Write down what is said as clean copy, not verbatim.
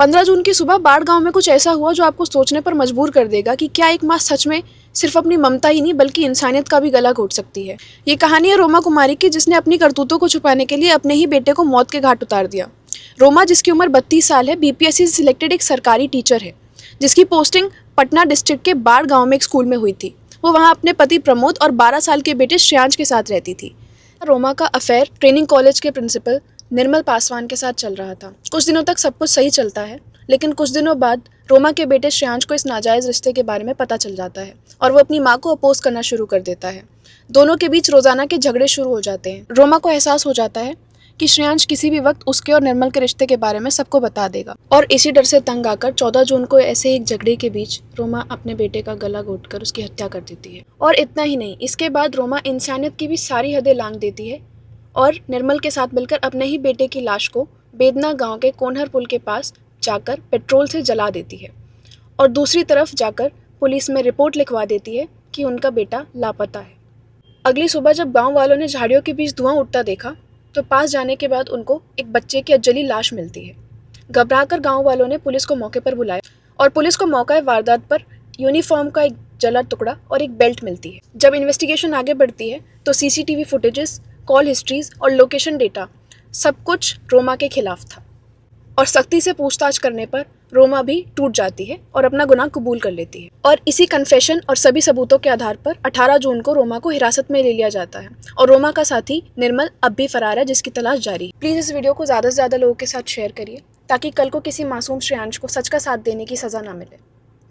15 जून की सुबह बाढ़ गांव में कुछ ऐसा हुआ जो आपको सोचने पर मजबूर कर देगा कि क्या एक माँ सच में सिर्फ अपनी ममता ही नहीं बल्कि इंसानियत का भी गला घोट सकती है। ये कहानी है रोमा कुमारी की, जिसने अपनी करतूतों को छुपाने के लिए अपने ही बेटे को मौत के घाट उतार दिया। रोमा, जिसकी उम्र 32 साल है, बीपीएससी से सिलेक्टेड एक सरकारी टीचर है, जिसकी पोस्टिंग पटना डिस्ट्रिक्ट के बाढ़ गाँव में एक स्कूल में हुई थी। वो वहाँ अपने पति प्रमोद और 12 साल के बेटे श्रेयांश के साथ रहती थी। रोमा का अफेयर ट्रेनिंग कॉलेज के प्रिंसिपल निर्मल पासवान के साथ चल रहा था। कुछ दिनों तक सब कुछ सही चलता है, लेकिन कुछ दिनों बाद रोमा के बेटे श्रेयांश को इस नाजायज़ रिश्ते के बारे में पता चल जाता है और वो अपनी माँ को अपोज करना शुरू कर देता है। दोनों के बीच रोज़ाना के झगड़े शुरू हो जाते हैं। रोमा को एहसास हो जाता है कि श्रेयांश किसी भी वक्त उसके और निर्मल के रिश्ते के बारे में सबको बता देगा, और इसी डर से तंग आकर 14 जून को ऐसे ही एक झगड़े के बीच रोमा अपने बेटे का गला घोटकर उसकी हत्या कर देती है। और इतना ही नहीं, इसके बाद रोमा इंसानियत की भी सारी हदें लांघ देती है और निर्मल के साथ मिलकर अपने ही बेटे की लाश को बेदना गांव के कोनहर पुल के पास जाकर पेट्रोल से जला देती है और दूसरी तरफ जाकर पुलिस में रिपोर्ट लिखवा देती है कि उनका बेटा लापता है। अगली सुबह जब गांव वालों ने झाड़ियों के बीच धुआं उठता देखा तो पास जाने के बाद उनको एक बच्चे की जली लाश मिलती है। घबराकर गांव वालों ने पुलिस को मौके पर बुलाया और पुलिस को मौका वारदात पर यूनिफॉर्म का एक जला टुकड़ा और एक बेल्ट मिलती है। जब इन्वेस्टिगेशन आगे बढ़ती है तो सीसीटीवी फुटेजेस, कॉल हिस्ट्रीज और लोकेशन डेटा सब कुछ रोमा के खिलाफ था, और सख्ती से पूछताछ करने पर रोमा भी टूट जाती है और अपना गुनाह कबूल कर लेती है। और इसी कन्फेशन और सभी सबूतों के आधार पर 18 जून को रोमा को हिरासत में ले लिया जाता है और रोमा का साथी निर्मल अब भी फरार है, जिसकी तलाश जारी है। प्लीज़ इस वीडियो को ज़्यादा से ज़्यादा लोगों के साथ शेयर करिए ताकि कल को किसी मासूम श्रेयांश को सच का साथ देने की सज़ा ना मिले।